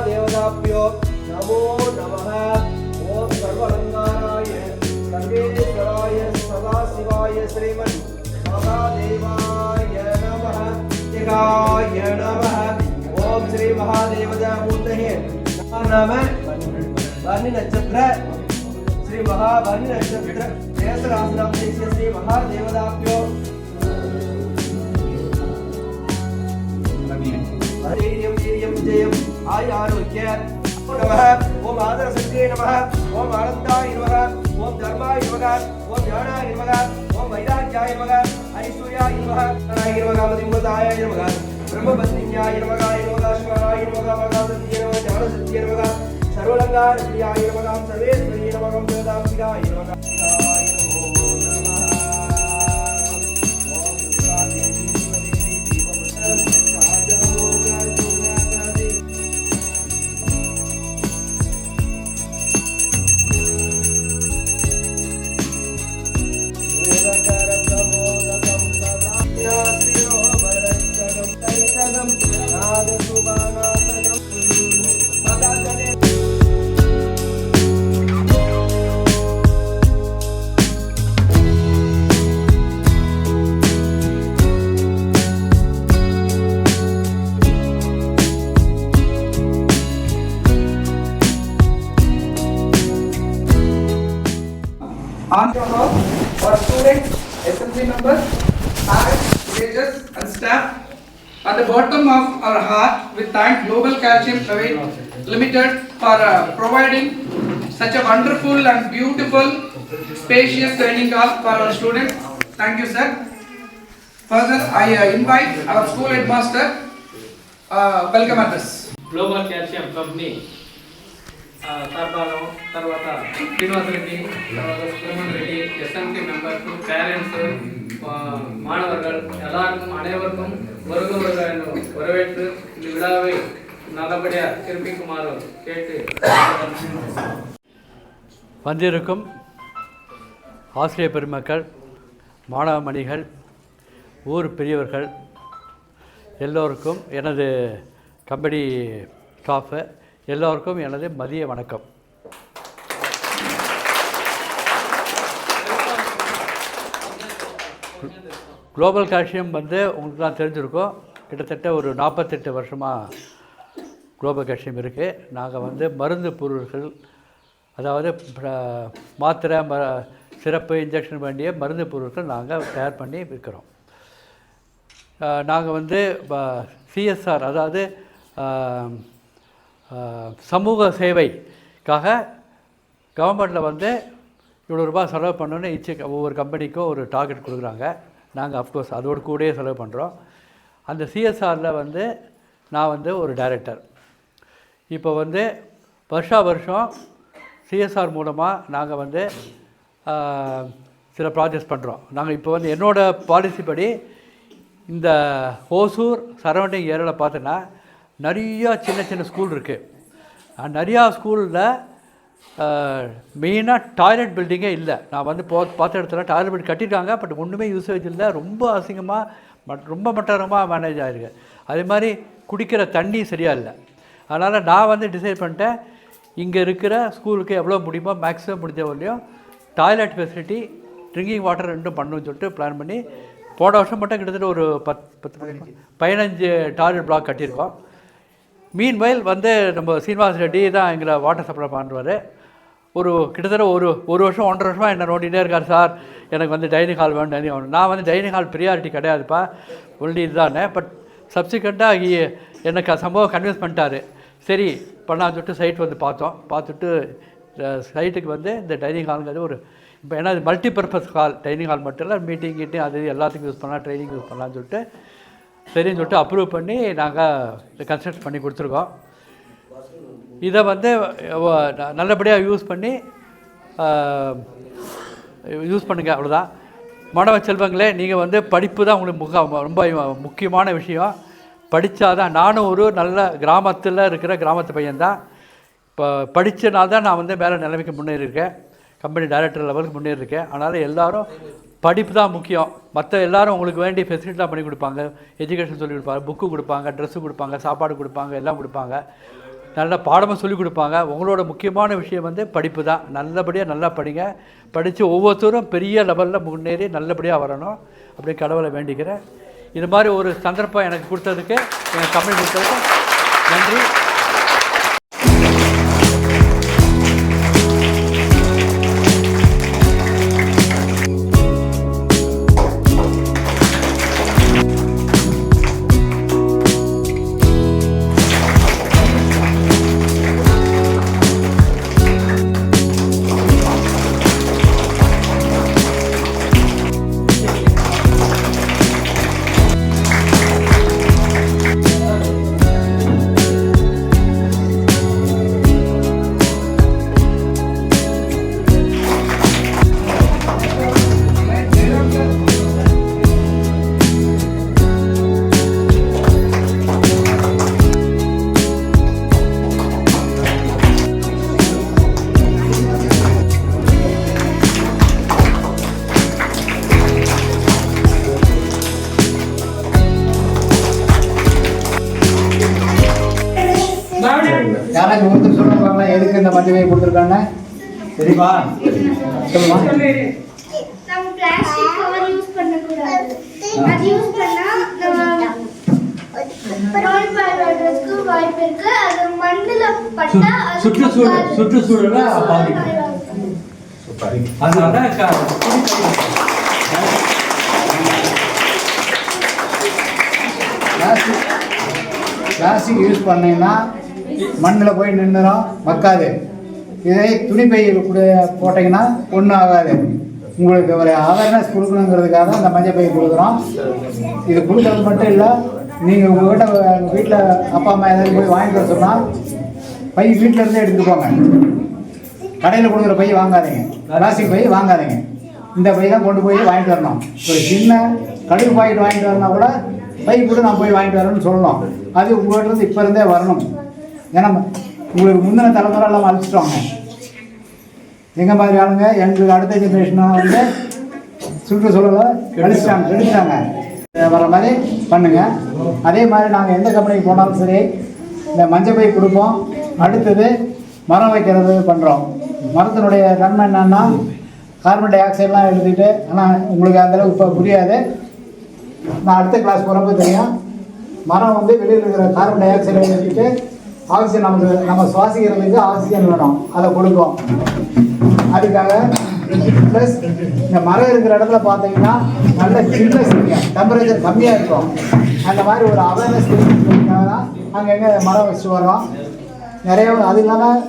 महादेवताभ्यो नमो नमः। ओम सर्वलंकाराय सर्वेश्वराय सदाशिवाय श्रीमन् महादेवाय नमः। शिवाय नमः। ओम श्री महादेवतामूर्तये नमः। भरणी नक्षत्र श्री महाभरणी नक्षत्र जयसरासनाम श्री महादेवताभ्यो वीर्यं वीर्यं जयं आय आरोग्य नमः। ओम आदरशक्तिये नमः। ओम आनन्दाय नमः। ओम धर्माय नमः। ओम ज्ञानाय नमः। ओम वैराग्याय नमः। ऐश्वर्याय नमः। नाराय नमः। मदिम्बताय नमः। ब्रह्मपत्न्याय नमः। शिवाय नमः। मगासत्ये नमः। ज्ञानसत्ये नमः। सर्वलंकारप्रियाय नमः। सर्वेश्वरी नमः। देवताभ्याय नमः। On behalf of our students, SMC members, parents, villagers and staff, at the bottom of our heart, we thank Global Calcium Private Limited for providing such a wonderful and beautiful, spacious training hall for our students. Thank you, sir. Further, I invite our school headmaster. Welcome address. Global Calcium Company. తర్బాలం తర్వాత శ్రీనివాస రెడ్డి తర్వాత Subramanya Reddy SMC members parents மாணவர்கள் எல்லாருக்கும் அனைவருக்கும் வருக வரவேற்று இந்த விழாவை நல்லபடியாக சிறப்பிக்குமாறு கேட்டு வந்திருக்கும் ஆசிரியர் பெருமக்கள், மாணவ மணிகள், ஊர் பெரியவர்கள் எல்லோருக்கும் எனது கம்பெனி ஸ்டாஃபு எல்லோருக்கும் எனது மதிய வணக்கம். குளோபல் கால்சியம் உங்களுக்குலாம் தெரிஞ்சிருக்கோம். கிட்டத்தட்ட ஒரு 48 வருஷமாக குளோபல் கால்சியம் இருக்குது. நாங்கள் மருந்து பொருட்கள், அதாவது மாத்திரை, சிறப்பு, இன்ஜெக்ஷன் வேண்டிய மருந்து பொருட்கள் நாங்கள் தயார் பண்ணி விற்கிறோம். நாங்கள் சிஎஸ்ஆர், அதாவது சமூக சேவைக்காக கவர்மெண்ட்டில் இவ்வளோ ரூபாய் செலவு பண்ணணுன்னு ஒவ்வொரு கம்பெனிக்கும் ஒரு டார்கெட் கொடுக்குறாங்க. நாங்கள் அஃப்கோர்ஸ் அதோடு கூடயே செலவு பண்ணுறோம். அந்த சிஎஸ்ஆரில் நான் ஒரு டைரக்டர். இப்போ வருஷம் சிஎஸ்ஆர் மூலமாக நாங்கள் சில ப்ராஜெக்ட்ஸ் பண்ணுறோம். நாங்கள் இப்போ என்னோடய பாலிசி படி இந்த ஓசூர் சரௌண்டிங் ஏரியாவில் பார்த்தோன்னா நிறையா சின்ன ஸ்கூல் இருக்குது. நிறையா ஸ்கூலில் மெயினாக டாய்லெட் பில்டிங்கே இல்லை. நான் பார்த்த இடத்துல டாய்லெட் பில்டிங் கட்டியிருக்காங்க, பட் ஒன்றுமே யூசேஜ் இல்லை. ரொம்ப அசிங்கமாக, ரொம்ப மட்டரமாக மேனேஜ் ஆகிருக்கு. அதே மாதிரி குடிக்கிற தண்ணி சரியாக இல்லை. அதனால் நான் டிசைட் பண்ணிட்டேன், இங்கே இருக்கிற ஸ்கூலுக்கு எவ்வளோ முடியுமோ மேக்ஸிமம் முடிஞ்ச வரலையும் டாய்லெட் ஃபெசிலிட்டி, ட்ரிங்கிங் வாட்டர் ரெண்டும் பண்ணணும்னு சொல்லிட்டு பிளான் பண்ணி போன வருஷம் மட்டும் கிட்டத்தட்ட ஒரு 15 டாய்லெட் பிளாக் கட்டியிருக்கோம். மீன்வைல் நம்ம சீனிவாஸ் ரெட்டி தான் எங்களை வாட்டர் சப்ளை பண்ணுவார். கிட்டத்தட்ட ஒரு வருஷம் 1.5 வருஷமாக என்ன நோண்டிகிட்டே இருக்கார். சார் எனக்கு டைனிங் ஹால் வேணும். நான் டைனிங் ஹால் ப்ரியாரிட்டி கிடையாதுப்பா, ஒன்லி இதுதானே. பட் சப்சிக்வெண்ட்டாக எனக்கு சம்பவம் கன்வின்ஸ் பண்ணிட்டாரு. சரி பண்ணான்னு சொல்லிட்டு சைட் பார்த்துட்டு சைட்டுக்கு இந்த டைனிங் ஹாலுங்கிறது இப்போ ஏன்னா இது மல்டிபர்பஸ் ஹால், டைனிங் ஹால் மட்டும் இல்லை, மீட்டிங் அது எல்லாத்துக்கும் யூஸ் பண்ணலாம், ட்ரைனிங் யூஸ் பண்ணலான்னு சொல்லிட்டு சரின்னு சொல்லிட்டு அப்ரூவ் பண்ணி நாங்கள் கன்ஸ்ட்ரக்ட் பண்ணி கொடுத்துருக்கோம். இதை நல்லபடியாக யூஸ் பண்ணுங்கள், அவ்வளோதான். மாணவ செல்வங்களே, நீங்கள் படிப்பு தான் உங்களுக்கு ரொம்ப முக்கியமான விஷயம். படித்தா தான், நானும் ஒரு நல்ல கிராமத்தில் இருக்கிற கிராமத்து பையன்தான். இப்போ படித்தனால தான் நான் மேலே நிலைமைக்கு முன்னேறியிருக்கேன், கம்பெனி டைரக்டர் லெவலுக்கு முன்னேறியிருக்கேன். அதனால் எல்லோரும் படிப்பு தான் முக்கியம். மற்ற எல்லோரும் உங்களுக்கு வேண்டிய ஃபெசிலிட்டி தான் பண்ணி கொடுப்பாங்க, எஜுகேஷன் சொல்லி கொடுப்பாங்க, புக்கு கொடுப்பாங்க, ட்ரெஸ்ஸு கொடுப்பாங்க, சாப்பாடு கொடுப்பாங்க, எல்லாம் கொடுப்பாங்க. நல்ல பாடமும் சொல்லிக் கொடுப்பாங்க. உங்களோட முக்கியமான விஷயம் வந்து படிப்பு தான். நல்லபடியாக நல்லா படிங்க. படித்து ஒவ்வொருத்தரும் பெரிய லெவலில் முன்னேறி நல்லபடியாக வரணும் அப்படின்னு கடவுளை வேண்டிக்கிறேன். இது மாதிரி ஒரு சந்தர்ப்பம் எனக்கு கொடுத்ததுக்கு, எனக்கு தமிழ் கொடுத்ததுக்கு நன்றி. யாராச்சும் ஒருத்தர் சொல்லுவாங்களா எதுக்கு இந்த மஞ்சள் கொடுத்துருக்காங்க தெரியுமா? சொல்லுமா. நம்ம பிளாஸ்டிக் கவர் யூஸ் பண்ணக்கூடாது. அது யூஸ் பண்ணா நோய்வாய்ப்படுறதுக்கு வாய்ப்பு இருக்கு. அது மண்ணுல பட்டா சுற்றுச்சூழலை பாதிக்கும். அதனால பிளாஸ்டிக் யூஸ் பண்ணீங்கன்னா மண்ணில் போய் நின்றுடும், மக்காது. இதை துணிப்பையில் போட்டிங்கன்னா ஒன்றும் ஆகாது. உங்களுக்கு ஒரு அவேர்னஸ் கொடுக்கணுங்கிறதுக்காக தான் அந்த மஞ்சள் பை கொடுக்குறோம். இது கொடுக்குறது மட்டும் இல்லை, நீங்கள் உங்கள் வீட்டில் அப்பா அம்மா ஏதாவது போய் வாங்கிட்டு வர சொன்னால் பை வீட்டில் இருந்தே எடுத்துகிட்டு போங்க. கடையில் கொடுக்குற பை வாங்காதீங்க, பிளாஸ்டிக் பை வாங்காதீங்க. இந்த பை தான் கொண்டு போய் வாங்கிட்டு வரணும். ஒரு சின்ன கடுகு பாக்கெட் வாங்கிட்டு வரனா கூட பை கூட நான் போய் வாங்கிட்டு வரேன்னு சொல்லணும். அது உங்கள்கிட்ட இப்போ இருந்தே வரணும். ஏன்னா உங்களுக்கு முந்தின தலைமுறை எல்லாம் அழிச்சிட்டோங்க. எங்கள் மாதிரி ஆளுங்க எங்களுக்கு அடுத்த ஜென்ரேஷனாக வந்து சுற்றுச்சூழலை கெடுத்துட்டாங்க. வர மாதிரி பண்ணுங்கள். அதே மாதிரி நாங்கள் எந்த கம்பெனிக்கு போனாலும் சரி இந்த மஞ்சள் பை கொடுப்போம். அடுத்தது மரம் வைக்கிறது பண்ணுறோம். மரத்தினுடைய நன்மை என்னன்னா கார்பன் டை ஆக்சைடெலாம் எடுத்துக்கிட்டு, ஆனால் உங்களுக்கு அந்தளவுக்கு இப்போ புரியாது. நான் அடுத்த கிளாஸ் போகிறப்ப தெரியும். மரம் வந்து வெளியில் இருக்கிற கார்பன் டை ஆக்சைடை எடுத்துக்கிட்டு ஆக்சிஜன் நம்ம சுவாசிக்கிறதுக்கு ஆக்சிஜன் வேணும், அதை கொடுக்கும். அதுக்காக ப்ளஸ் இந்த மரம் இருக்கிற இடத்துல பார்த்தீங்கன்னா நல்ல சில்னஸ் இருக்கும், டெம்பரேச்சர் கம்மியாக இருக்கும். அந்த மாதிரி ஒரு அவேர்னஸ் தான் நாங்கள் எங்கே மரம் வச்சுட்டு வரோம். நிறைய அது இல்லாமல்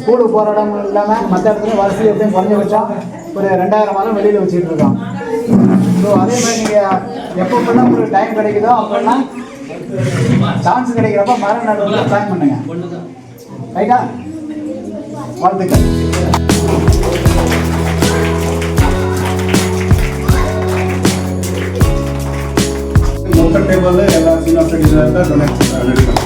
ஸ்கூலுக்கு போகிற இடம் இல்லாமல் மற்ற இடத்துல வரிசை எப்படியும் குறைஞ்சபட்சம் ஒரு 2000 மரம் வெளியில் வச்சுட்டு இருக்கோம். ஸோ அதே மாதிரி நீங்கள் எப்பப்பெல்லாம் ஒரு டைம் கிடைக்குதோ அப்போல்லாம் சான்ஸ் கிடைக்கிறப்ப மரம் நடுறதுல பிளான் பண்ணுங்க. ரைட்டா? வாழ்த்துக்கள். மொத்த டேபிள் எல்லா சீனியர் சிட்டிசன் தான் டொனேட் பண்ணுறாங்க.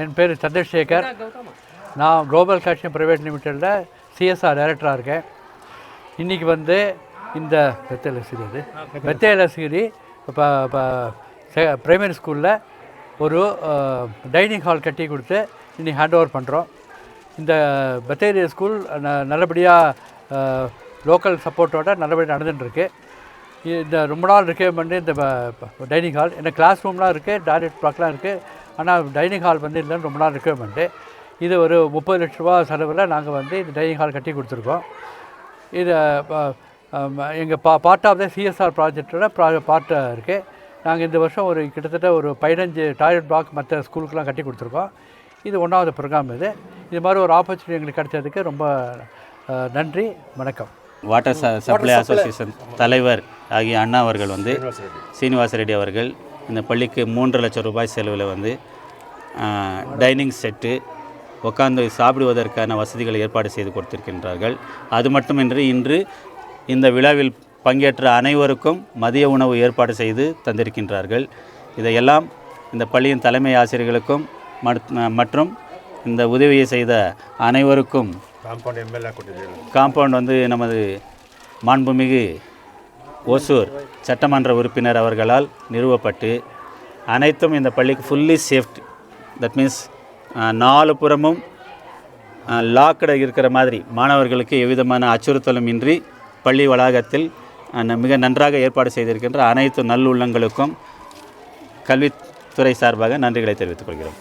என் பேர் சந்திரசேகர். நான் குளோபல் கால்சியம் ப்ரைவேட் லிமிட்டடில் சிஎஸ்ஆர் டைரக்டராக இருக்கேன். இன்றைக்கி வந்து இந்த பெத்தேலசிரி இப்போ ப்ரைமரி ஸ்கூலில் ஒரு டைனிங் ஹால் கட்டி கொடுத்து இன்றைக்கி ஹேண்ட் ஓவர் பண்ணுறோம். இந்த பெத்தேலியா ஸ்கூல் நல்லபடியாக லோக்கல் சப்போர்ட்டோட நல்லபடியாக நடந்துட்டுருக்கு. இந்த ரொம்ப நாள் ரெக்யர்மெண்ட்டு இந்த டைனிங் ஹால், எனக்கு கிளாஸ் ரூம்லாம் இருக்குது, டாய்லெட் பிளாக்லாம் இருக்குது. ஆனால் டைனிங் ஹால் வந்து இல்லைன்னு ரொம்ப நாள் ரெக்யர்மெண்ட்டு. இது ஒரு 30 லட்ச ரூபா செலவில் நாங்கள் வந்து இந்த டைனிங் ஹால் கட்டி கொடுத்துருக்கோம். இது எங்கள் பார்ட் ஆஃப் த சிஎஸ்ஆர் ப்ராஜெக்டோட பார்ட்டாக இருக்குது. நாங்கள் இந்த வருஷம் ஒரு கிட்டத்தட்ட ஒரு 15 டாய்லெட் பிளாக் மற்ற ஸ்கூலுக்கெலாம் கட்டி கொடுத்துருக்கோம். இது 1வது ப்ரோக்ராம். இது மாதிரி ஒரு ஆப்பர்ச்சுனிட்டி எங்களுக்கு கிடைச்சதுக்கு ரொம்ப நன்றி, வணக்கம். வாட்டர் சப்ளை அசோசியேஷன் தலைவர் ஆகிய அண்ணா அவர்கள் வந்து சீனிவாச ரெட்டி அவர்கள் இந்த பள்ளிக்கு 3 லட்சம் ரூபாய் செலவில் வந்து டைனிங் செட்டு, உட்காந்து சாப்பிடுவதற்கான வசதிகளை ஏற்பாடு செய்து கொடுத்திருக்கின்றார்கள். அது மட்டுமின்றி இன்று இந்த விழாவில் பங்கேற்ற அனைவருக்கும் மதிய உணவு ஏற்பாடு செய்து தந்திருக்கின்றார்கள். இதையெல்லாம் இந்த பள்ளியின் தலைமை ஆசிரியர்களுக்கும் மற்றும் இந்த உதவியை செய்த அனைவருக்கும் காம்பவுண்ட் வந்து நமது மாண்புமிகு ஓசூர் சட்டமன்ற உறுப்பினர் அவர்களால் நிறுவப்பட்டு அனைத்தும் இந்த பள்ளிக்கு ஃபுல்லி சேஃப்டி, தட் மீன்ஸ் 4 புறமும் லாக்கடை இருக்கிற மாதிரி மாணவர்களுக்கு எவ்விதமான அச்சுறுத்தலும் இன்றி பள்ளி வளாகத்தில் மிக நன்றாக ஏற்பாடு செய்திருக்கின்ற அனைத்து நல்லுள்ளங்களுக்கும் கல்வித்துறை சார்பாக நன்றிகளை தெரிவித்துக் கொள்கிறோம்.